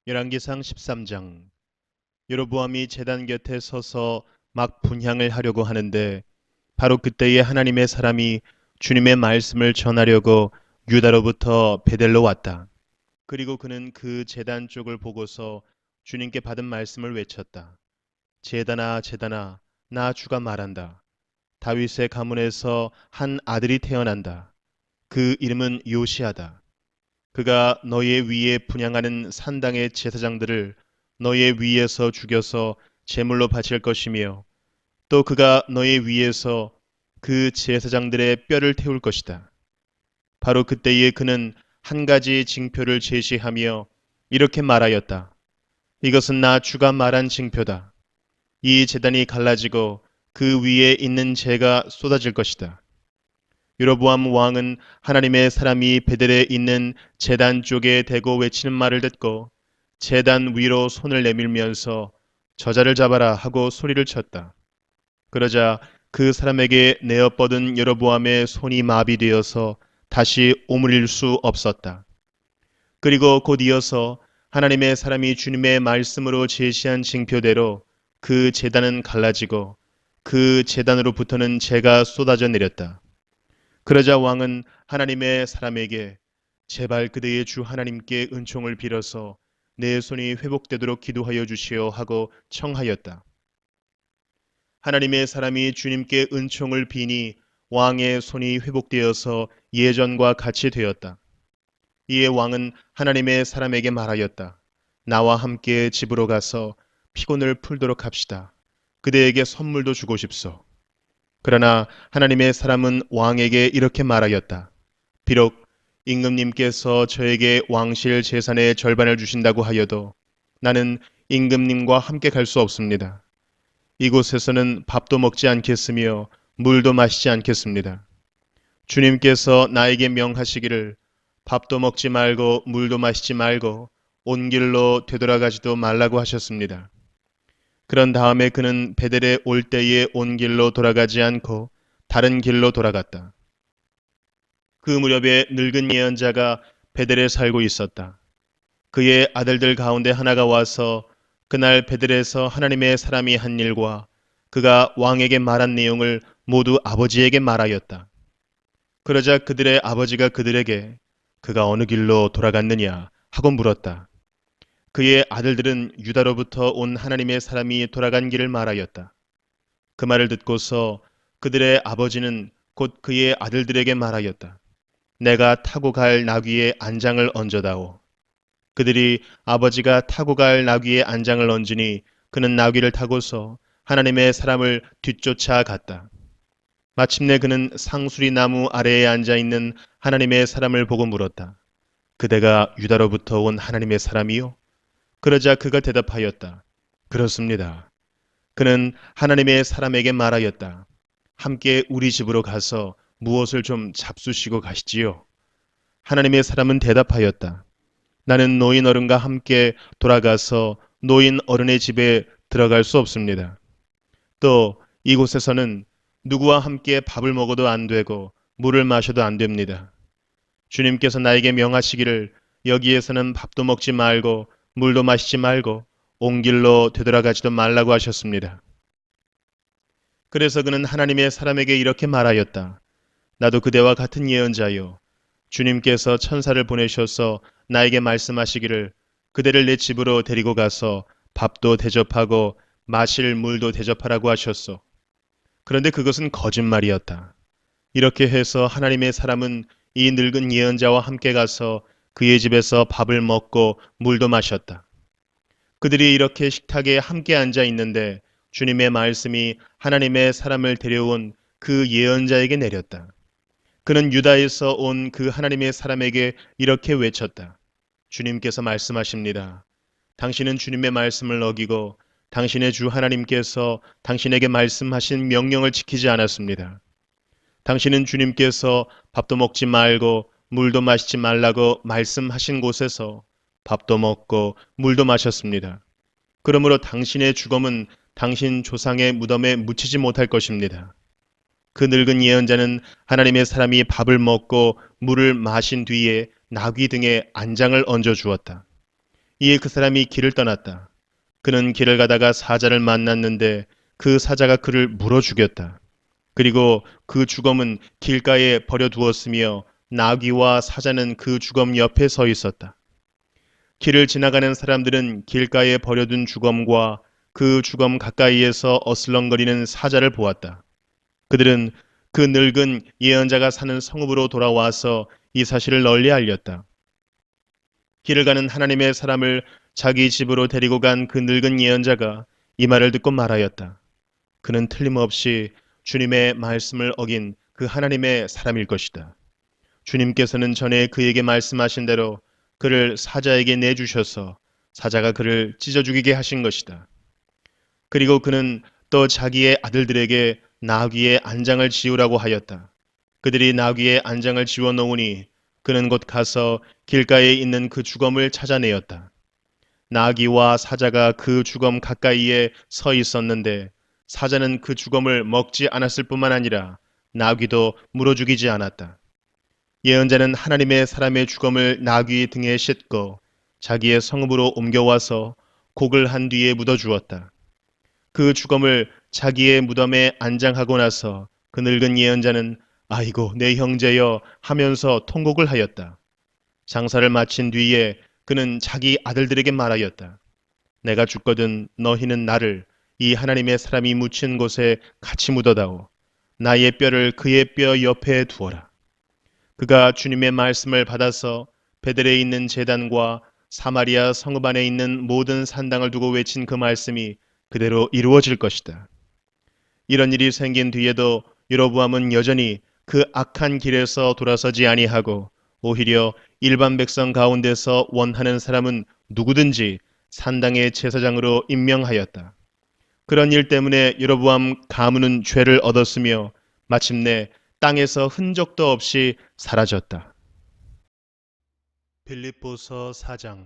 열왕기상 13장. 여로보암이 제단 곁에 서서 막 분향을 하려고 하는데 바로 그때에 하나님의 사람이 주님의 말씀을 전하려고 유다로부터 베델로 왔다. 그리고 그는 그 제단 쪽을 보고서 주님께 받은 말씀을 외쳤다. 제단아, 제단아, 나 주가 말한다. 다윗의 가문에서 한 아들이 태어난다. 그 이름은 요시아다. 그가 너의 위에 분향하는 산당의 제사장들을 너의 위에서 죽여서 제물로 바칠 것이며 또 그가 너의 위에서 그 제사장들의 뼈를 태울 것이다. 바로 그때에 그는 한 가지 징표를 제시하며 이렇게 말하였다. 이것은 나 주가 말한 징표다. 이 제단이 갈라지고 그 위에 있는 재가 쏟아질 것이다. 여로보암 왕은 하나님의 사람이 베델에 있는 제단 쪽에 대고 외치는 말을 듣고 제단 위로 손을 내밀면서 저자를 잡아라 하고 소리를 쳤다. 그러자 그 사람에게 내어 뻗은 여로보암의 손이 마비되어서 다시 오므릴 수 없었다. 그리고 곧 이어서 하나님의 사람이 주님의 말씀으로 제시한 징표대로 그 제단은 갈라지고 그 제단으로부터는 재가 쏟아져 내렸다. 그러자 왕은 하나님의 사람에게 제발 그대의 주 하나님께 은총을 빌어서 내 손이 회복되도록 기도하여 주시오 하고 청하였다. 하나님의 사람이 주님께 은총을 비니 왕의 손이 회복되어서 예전과 같이 되었다. 이에 왕은 하나님의 사람에게 말하였다. 나와 함께 집으로 가서 피곤을 풀도록 합시다. 그대에게 선물도 주고 싶소. 그러나 하나님의 사람은 왕에게 이렇게 말하였다. 비록 임금님께서 저에게 왕실 재산의 절반을 주신다고 하여도 나는 임금님과 함께 갈 수 없습니다. 이곳에서는 밥도 먹지 않겠으며 물도 마시지 않겠습니다. 주님께서 나에게 명하시기를 밥도 먹지 말고 물도 마시지 말고 온 길로 되돌아가지도 말라고 하셨습니다. 그런 다음에 그는 베델에 올 때에 온 길로 돌아가지 않고 다른 길로 돌아갔다. 그 무렵에 늙은 예언자가 베델에 살고 있었다. 그의 아들들 가운데 하나가 와서 그날 베델에서 하나님의 사람이 한 일과 그가 왕에게 말한 내용을 모두 아버지에게 말하였다. 그러자 그들의 아버지가 그들에게 그가 어느 길로 돌아갔느냐 하고 물었다. 그의 아들들은 유다로부터 온 하나님의 사람이 돌아간 길을 말하였다. 그 말을 듣고서 그들의 아버지는 곧 그의 아들들에게 말하였다. 내가 타고 갈 나귀에 안장을 얹어다오. 그들이 아버지가 타고 갈 나귀에 안장을 얹으니 그는 나귀를 타고서 하나님의 사람을 뒤쫓아 갔다. 마침내 그는 상수리 나무 아래에 앉아 있는 하나님의 사람을 보고 물었다. 그대가 유다로부터 온 하나님의 사람이요? 그러자 그가 대답하였다. 그렇습니다. 그는 하나님의 사람에게 말하였다. 함께 우리 집으로 가서 무엇을 좀 잡수시고 가시지요. 하나님의 사람은 대답하였다. 나는 노인 어른과 함께 돌아가서 노인 어른의 집에 들어갈 수 없습니다. 또 이곳에서는 누구와 함께 밥을 먹어도 안 되고 물을 마셔도 안 됩니다. 주님께서 나에게 명하시기를 여기에서는 밥도 먹지 말고 물도 마시지 말고 온 길로 되돌아가지도 말라고 하셨습니다. 그래서 그는 하나님의 사람에게 이렇게 말하였다. 나도 그대와 같은 예언자요. 주님께서 천사를 보내셔서 나에게 말씀하시기를 그대를 내 집으로 데리고 가서 밥도 대접하고 마실 물도 대접하라고 하셨소. 그런데 그것은 거짓말이었다. 이렇게 해서 하나님의 사람은 이 늙은 예언자와 함께 가서 그의 집에서 밥을 먹고 물도 마셨다. 그들이 이렇게 식탁에 함께 앉아 있는데 주님의 말씀이 하나님의 사람을 데려온 그 예언자에게 내렸다. 그는 유다에서 온 그 하나님의 사람에게 이렇게 외쳤다. 주님께서 말씀하십니다. 당신은 주님의 말씀을 어기고 당신의 주 하나님께서 당신에게 말씀하신 명령을 지키지 않았습니다. 당신은 주님께서 밥도 먹지 말고 물도 마시지 말라고 말씀하신 곳에서 밥도 먹고 물도 마셨습니다. 그러므로 당신의 죽음은 당신 조상의 무덤에 묻히지 못할 것입니다. 그 늙은 예언자는 하나님의 사람이 밥을 먹고 물을 마신 뒤에 나귀 등에 안장을 얹어 주었다. 이에 그 사람이 길을 떠났다. 그는 길을 가다가 사자를 만났는데 그 사자가 그를 물어 죽였다. 그리고 그 주검은 길가에 버려두었으며 나귀와 사자는 그 주검 옆에 서 있었다. 길을 지나가는 사람들은 길가에 버려둔 주검과 그 주검 가까이에서 어슬렁거리는 사자를 보았다. 그들은 그 늙은 예언자가 사는 성읍으로 돌아와서 이 사실을 널리 알렸다. 길을 가는 하나님의 사람을 자기 집으로 데리고 간 그 늙은 예언자가 이 말을 듣고 말하였다. 그는 틀림없이 주님의 말씀을 어긴 그 하나님의 사람일 것이다. 주님께서는 전에 그에게 말씀하신 대로 그를 사자에게 내주셔서 사자가 그를 찢어 죽이게 하신 것이다. 그리고 그는 또 자기의 아들들에게 나귀의 안장을 지우라고 하였다. 그들이 나귀의 안장을 지워 놓으니 그는 곧 가서 길가에 있는 그 주검을 찾아내었다. 나귀와 사자가 그 주검 가까이에 서 있었는데 사자는 그 주검을 먹지 않았을 뿐만 아니라 나귀도 물어 죽이지 않았다. 예언자는 하나님의 사람의 주검을 나귀 등에 싣고 자기의 성읍으로 옮겨와서 곡을 한 뒤에 묻어 주었다. 그 주검을 자기의 무덤에 안장하고 나서 그 늙은 예언자는 아이고 내 형제여 하면서 통곡을 하였다. 장사를 마친 뒤에 그는 자기 아들들에게 말하였다. 내가 죽거든 너희는 나를 이 하나님의 사람이 묻힌 곳에 같이 묻어다오. 나의 뼈를 그의 뼈 옆에 두어라. 그가 주님의 말씀을 받아서 베델에 있는 제단과 사마리아 성읍 안에 있는 모든 산당을 두고 외친 그 말씀이 그대로 이루어질 것이다. 이런 일이 생긴 뒤에도 여로보암은 여전히 그 악한 길에서 돌아서지 아니하고 오히려 일반 백성 가운데서 원하는 사람은 누구든지 산당의 제사장으로 임명하였다. 그런 일 때문에 여로보암 가문은 죄를 얻었으며 마침내 땅에서 흔적도 없이 사라졌다. 빌립보서 4장.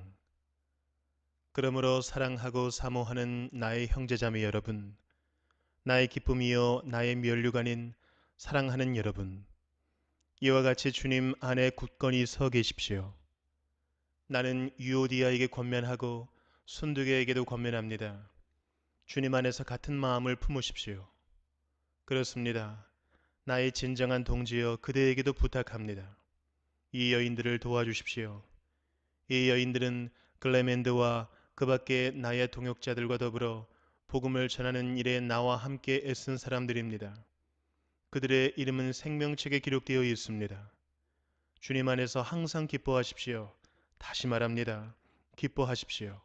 그러므로 사랑하고 사모하는 나의 형제자매 여러분, 나의 기쁨이요 나의 면류가 아닌 사랑하는 여러분, 이와 같이 주님 안에 굳건히 서 계십시오. 나는 유오디아에게 권면하고 순두계에게도 권면합니다. 주님 안에서 같은 마음을 품으십시오. 그렇습니다. 나의 진정한 동지여 그대에게도 부탁합니다. 이 여인들을 도와주십시오. 이 여인들은 글레멘드와 그 밖에 나의 동역자들과 더불어 복음을 전하는 일에 나와 함께 애쓴 사람들입니다. 그들의 이름은 생명책에 기록되어 있습니다. 주님 안에서 항상 기뻐하십시오. 다시 말합니다. 기뻐하십시오.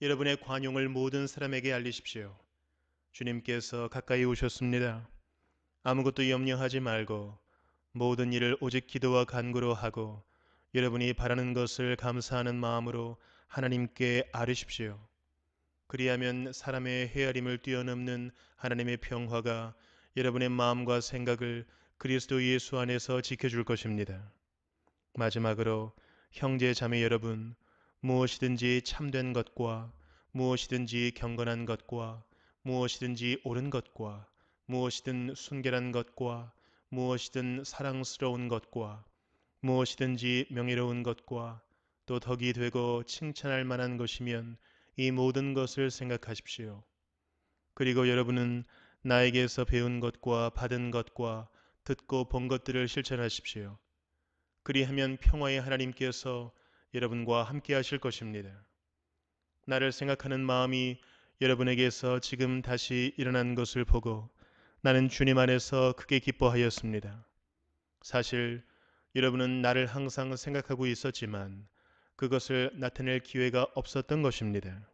여러분의 관용을 모든 사람에게 알리십시오. 주님께서 가까이 오셨습니다. 아무것도 염려하지 말고 모든 일을 오직 기도와 간구로 하고 여러분이 바라는 것을 감사하는 마음으로 하나님께 아뢰십시오. 그리하면 사람의 헤아림을 뛰어넘는 하나님의 평화가 여러분의 마음과 생각을 그리스도 예수 안에서 지켜줄 것입니다. 마지막으로 형제 자매 여러분, 무엇이든지 참된 것과 무엇이든지 경건한 것과 무엇이든지 옳은 것과 무엇이든 순결한 것과 무엇이든 사랑스러운 것과 무엇이든지 명예로운 것과 또 덕이 되고 칭찬할 만한 것이면 이 모든 것을 생각하십시오. 그리고 여러분은 나에게서 배운 것과 받은 것과 듣고 본 것들을 실천하십시오. 그리하면 평화의 하나님께서 여러분과 함께 하실 것입니다. 나를 생각하는 마음이 여러분에게서 지금 다시 일어난 것을 보고 나는 주님 안에서 크게 기뻐하였습니다. 사실 여러분은 나를 항상 생각하고 있었지만 그것을 나타낼 기회가 없었던 것입니다.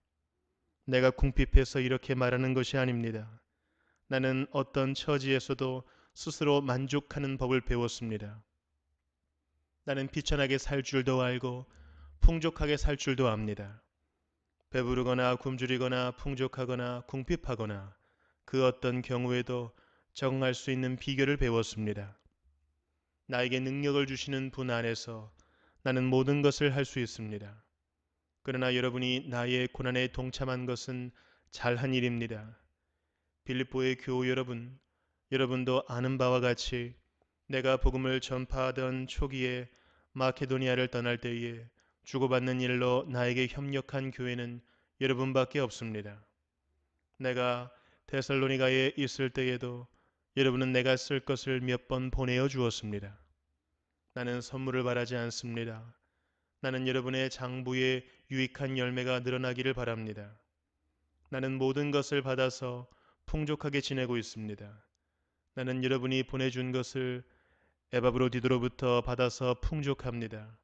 내가 궁핍해서 이렇게 말하는 것이 아닙니다. 나는 어떤 처지에서도 스스로 만족하는 법을 배웠습니다. 나는 비천하게 살 줄도 알고 풍족하게 살 줄도 압니다. 배부르거나 굶주리거나 풍족하거나 궁핍하거나 그 어떤 경우에도 적응할 수 있는 비결을 배웠습니다. 나에게 능력을 주시는 분 안에서 나는 모든 것을 할 수 있습니다. 그러나 여러분이 나의 고난에 동참한 것은 잘한 일입니다. 빌립보의 교우 여러분, 여러분도 아는 바와 같이 내가 복음을 전파하던 초기에 마케도니아를 떠날 때에 주고받는 일로 나에게 협력한 교회는 여러분밖에 없습니다. 내가 데살로니가에 있을 때에도 여러분은 내가 쓸 것을 몇 번 보내어 주었습니다. 나는 선물을 바라지 않습니다. 나는 여러분의 장부에 유익한 열매가 늘어나기를 바랍니다. 나는 모든 것을 받아서 풍족하게 지내고 있습니다. 나는 여러분이 보내준 것을 에바브로디도로부터 받아서 풍족합니다.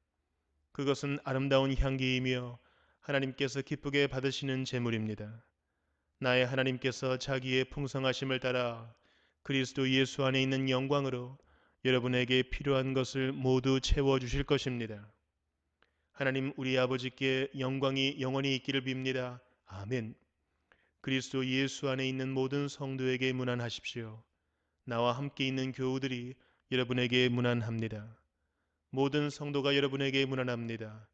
그것은 아름다운 향기이며 하나님께서 기쁘게 받으시는 제물입니다. 나의 하나님께서 자기의 풍성하심을 따라 그리스도 예수 안에 있는 영광으로 여러분에게 필요한 것을 모두 채워주실 것입니다. 하나님 우리 아버지께 영광이 영원히 있기를 빕니다. 아멘. 그리스도 예수 안에 있는 모든 성도에게 문안하십시오. 나와 함께 있는 교우들이 여러분에게 문안합니다. 모든 성도가 여러분에게 문안합니다.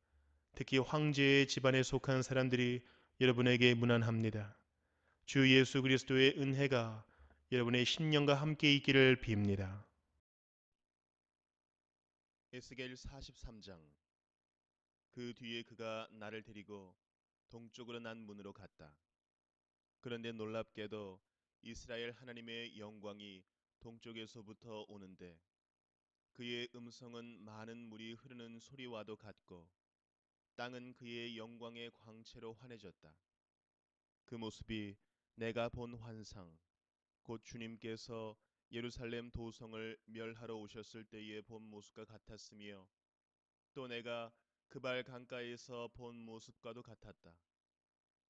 특히 황제의 집안에 속한 사람들이 여러분에게 문안합니다. 주 예수 그리스도의 은혜가 여러분의 심령과 함께 있기를 빕니다. 에스겔 43장. 그 뒤에 그가 나를 데리고 동쪽으로 난 문으로 갔다. 그런데 놀랍게도 이스라엘 하나님의 영광이 동쪽에서부터 오는데 그의 음성은 많은 물이 흐르는 소리와도 같고 땅은 그의 영광의 광채로 환해졌다. 그 모습이 내가 본 환상, 곧 주님께서 예루살렘 도성을 멸하러 오셨을 때의 본 모습과 같았으며 또 내가 그발 강가에서 본 모습과도 같았다.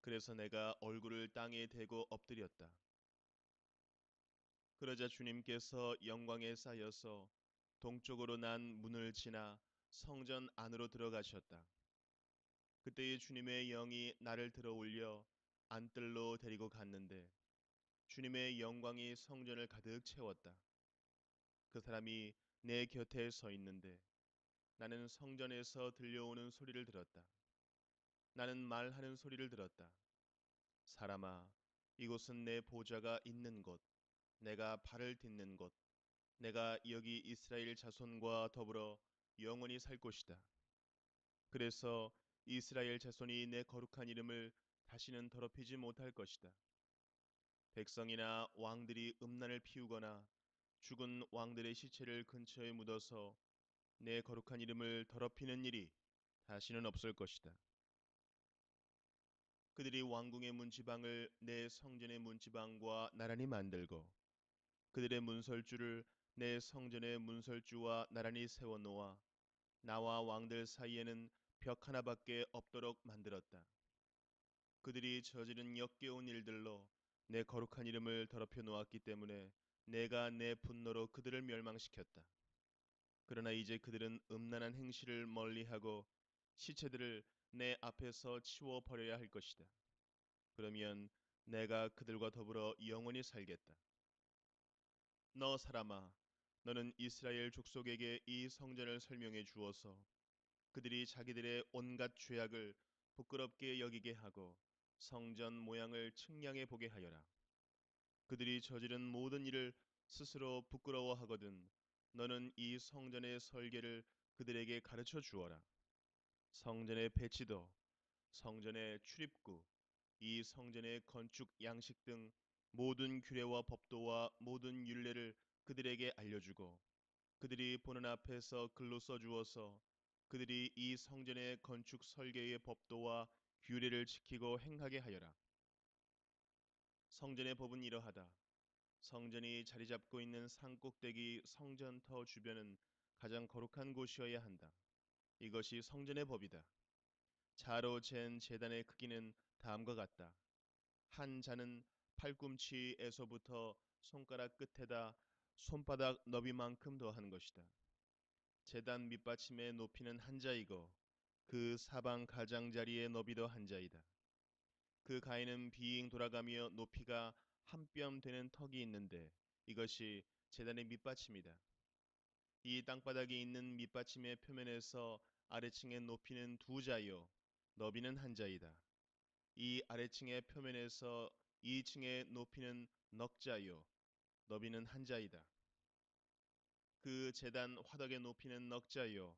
그래서 내가 얼굴을 땅에 대고 엎드렸다. 그러자 주님께서 영광에 쌓여서 동쪽으로 난 문을 지나 성전 안으로 들어가셨다. 그때의 주님의 영이 나를 들어 올려 안뜰로 데리고 갔는데 주님의 영광이 성전을 가득 채웠다. 그 사람이 내 곁에 서 있는데 나는 성전에서 들려오는 소리를 들었다. 나는 말하는 소리를 들었다. 사람아, 이곳은 내 보좌가 있는 곳, 내가 발을 딛는 곳, 내가 여기 이스라엘 자손과 더불어 영원히 살 곳이다. 그래서 이스라엘 자손이 내 거룩한 이름을 다시는 더럽히지 못할 것이다. 백성이나 왕들이 음란을 피우거나 죽은 왕들의 시체를 근처에 묻어서 내 거룩한 이름을 더럽히는 일이 다시는 없을 것이다. 그들이 왕궁의 문지방을 내 성전의 문지방과 나란히 만들고 그들의 문설주를 내 성전의 문설주와 나란히 세워놓아 나와 왕들 사이에는 벽 하나밖에 없도록 만들었다. 그들이 저지른 역겨운 일들로 내 거룩한 이름을 더럽혀 놓았기 때문에 내가 내 분노로 그들을 멸망시켰다. 그러나 이제 그들은 음란한 행실을 멀리하고 시체들을 내 앞에서 치워 버려야 할 것이다. 그러면 내가 그들과 더불어 영원히 살겠다. 너 사람아, 너는 이스라엘 족속에게 이 성전을 설명해 주어서 그들이 자기들의 온갖 죄악을 부끄럽게 여기게 하고 성전 모양을 측량해 보게 하여라. 그들이 저지른 모든 일을 스스로 부끄러워하거든 너는 이 성전의 설계를 그들에게 가르쳐 주어라. 성전의 배치도, 성전의 출입구, 이 성전의 건축 양식 등 모든 규례와 법도와 모든 율례를 그들에게 알려주고 그들이 보는 앞에서 글로 써주어서 그들이 이 성전의 건축 설계의 법도와 규례를 지키고 행하게 하여라. 성전의 법은 이러하다. 성전이 자리 잡고 있는 산꼭대기 성전터 주변은 가장 거룩한 곳이어야 한다. 이것이 성전의 법이다. 자로 잰 제단의 크기는 다음과 같다. 한 자는 팔꿈치에서부터 손가락 끝에다 손바닥 너비만큼 더한 것이다. 제단 밑받침의 높이는 한 자이고 그 사방 가장자리의 너비도 한 자이다. 그 가에는 빙 돌아가며 높이가 한 뼘 되는 턱이 있는데 이것이 제단의 밑받침이다. 이 땅바닥에 있는 밑받침의 표면에서 아래층의 높이는 두 자요 너비는 한 자이다. 이 아래층의 표면에서 2층의 높이는 넉 자요 너비는 한 자이다. 그 제단 화덕의 높이는 넉 자요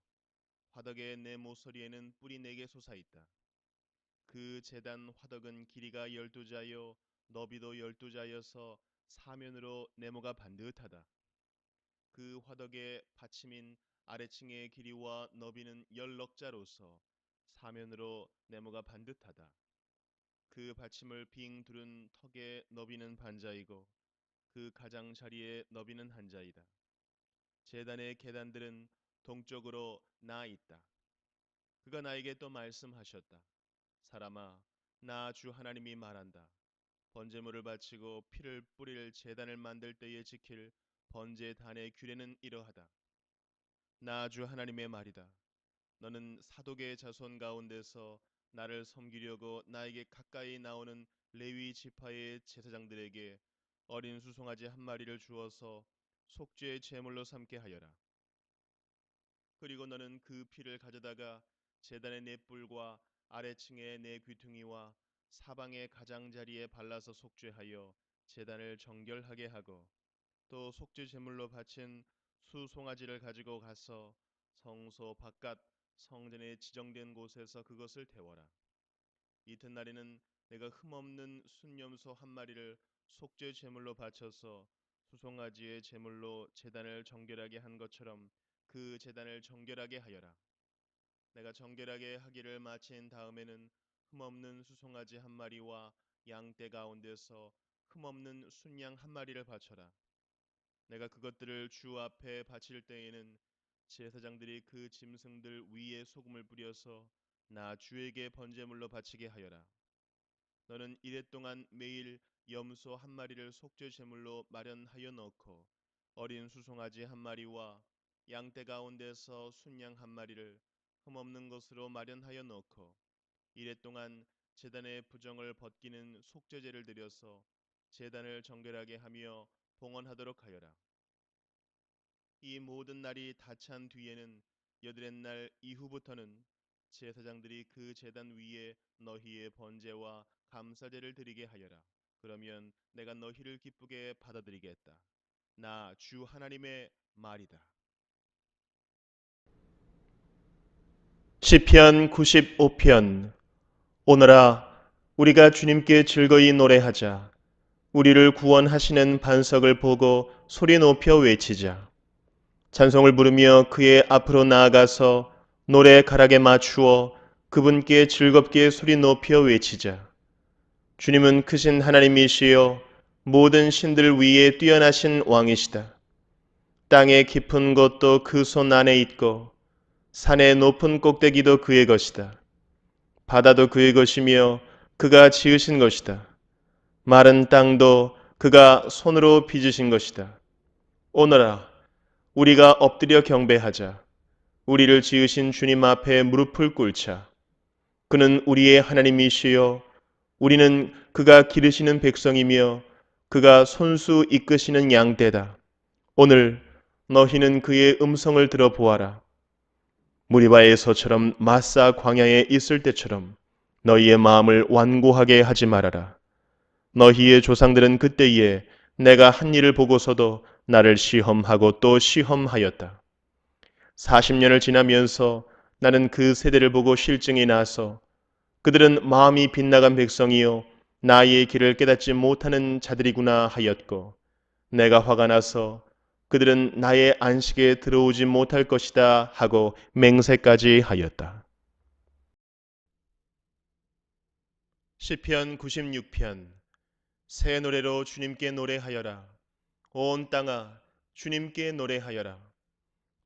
화덕의 네 모서리에는 뿔이 4개 솟아있다. 그 제단 화덕은 길이가 12자요 너비도 12자여서 사면으로 네모가 반듯하다. 그 화덕의 받침인 아래층의 길이와 너비는 10넉자로서 사면으로 네모가 반듯하다. 그 받침을 빙 두른 턱의 너비는 반자이고 그 가장자리의 너비는 한자이다. 제단의 계단들은 동쪽으로 나 있다. 그가 나에게 또 말씀하셨다. 사람아, 나 주 하나님이 말한다. 번제물을 바치고 피를 뿌릴 제단을 만들 때에 지킬 번제단의 규례는 이러하다. 나 주 하나님의 말이다. 너는 사독의 자손 가운데서 나를 섬기려고 나에게 가까이 나오는 레위 지파의 제사장들에게 어린 수송아지 한 마리를 주어서 속죄의 제물로 삼게 하여라. 그리고 너는 그 피를 가져다가 제단의 네 뿔과 아래층의 네 귀퉁이와 사방의 가장자리에 발라서 속죄하여 제단을 정결하게 하고 또 속죄 제물로 바친 수송아지를 가지고 가서 성소 바깥 성전에 지정된 곳에서 그것을 태워라. 이튿날에는 내가 흠없는 순염소 한 마리를 속죄 제물로 바쳐서 수송아지의 제물로 제단을 정결하게 한 것처럼 그 제단을 정결하게 하여라. 내가 정결하게 하기를 마친 다음에는 흠없는 수송아지 한 마리와 양떼 가운데서 흠없는 순양 한 마리를 바쳐라. 내가 그것들을 주 앞에 바칠 때에는 제사장들이 그 짐승들 위에 소금을 뿌려서 나 주에게 번제물로 바치게 하여라. 너는 이레 동안 매일 염소 한 마리를 속죄 제물로 마련하여 넣고 어린 수송아지 한 마리와 양떼 가운데서 순양 한 마리를 흠없는 것으로 마련하여 넣고 이레 동안 제단의 부정을 벗기는 속죄제를 드려서 제단을 정결하게 하며 봉헌하도록 하여라. 이 모든 날이 다 찬 뒤에는 여드렛 날 이후부터는 제사장들이 그 제단 위에 너희의 번제와 감사제를 드리게 하여라. 그러면 내가 너희를 기쁘게 받아들이겠다. 나 주 하나님의 말이다. 시편 95편. 오늘아 우리가 주님께 즐거이 노래하자. 우리를 구원하시는 반석을 보고 소리 높여 외치자. 찬송을 부르며 그의 앞으로 나아가서 노래 가락에 맞추어 그분께 즐겁게 소리 높여 외치자. 주님은 크신 하나님이시여 모든 신들 위에 뛰어나신 왕이시다. 땅의 깊은 곳도 그 손 안에 있고 산의 높은 꼭대기도 그의 것이다. 바다도 그의 것이며 그가 지으신 것이다. 마른 땅도 그가 손으로 빚으신 것이다. 오너라 우리가 엎드려 경배하자. 우리를 지으신 주님 앞에 무릎을 꿇자. 그는 우리의 하나님이시요 우리는 그가 기르시는 백성이며 그가 손수 이끄시는 양떼다. 오늘 너희는 그의 음성을 들어보아라. 무리바에서처럼 마사 광야에 있을 때처럼 너희의 마음을 완고하게 하지 말아라. 너희의 조상들은 그때에 내가 한 일을 보고서도 나를 시험하고 또 시험하였다. 40년을 지나면서 나는 그 세대를 보고 실증이 나서 그들은 마음이 빗나간 백성이요 나의 길을 깨닫지 못하는 자들이구나 하였고 내가 화가 나서 그들은 나의 안식에 들어오지 못할 것이다 하고 맹세까지 하였다. 시편 96편. 새 노래로 주님께 노래하여라. 온 땅아 주님께 노래하여라.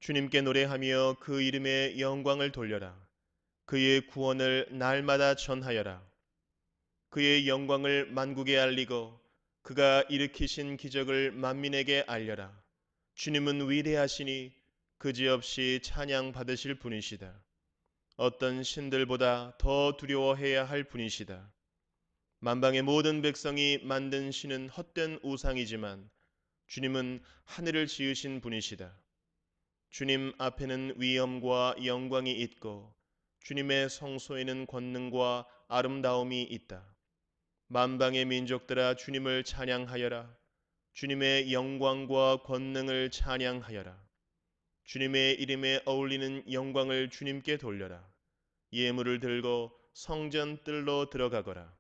주님께 노래하며 그 이름의 영광을 돌려라. 그의 구원을 날마다 전하여라. 그의 영광을 만국에 알리고 그가 일으키신 기적을 만민에게 알려라. 주님은 위대하시니 그지없이 찬양 받으실 분이시다. 어떤 신들보다 더 두려워해야 할 분이시다. 만방의 모든 백성이 만든 신은 헛된 우상이지만 주님은 하늘을 지으신 분이시다. 주님 앞에는 위엄과 영광이 있고 주님의 성소에는 권능과 아름다움이 있다. 만방의 민족들아 주님을 찬양하여라. 주님의 영광과 권능을 찬양하여라. 주님의 이름에 어울리는 영광을 주님께 돌려라. 예물을 들고 성전 뜰로 들어가거라.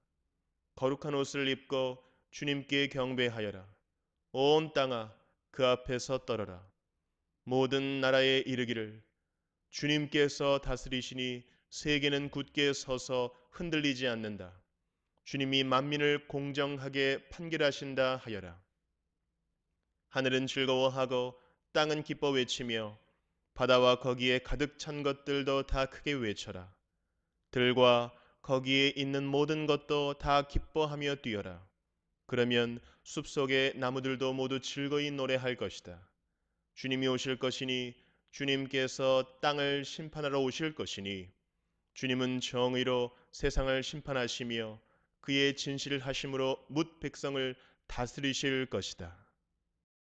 거룩한 옷을 입고 주님께 경배하여라. 온 땅아 그 앞에서 떨어라. 모든 나라에 이르기를 주님께서 다스리시니 세계는 굳게 서서 흔들리지 않는다. 주님이 만민을 공정하게 판결하신다 하여라. 하늘은 즐거워하고 땅은 기뻐 외치며 바다와 거기에 가득 찬 것들도 다 크게 외쳐라. 들과 거기에 있는 모든 것도 다 기뻐하며 뛰어라. 그러면 숲속의 나무들도 모두 즐거이 노래할 것이다. 주님이 오실 것이니 주님께서 땅을 심판하러 오실 것이니 주님은 정의로 세상을 심판하시며 그의 진실을 하심으로 뭇 백성을 다스리실 것이다.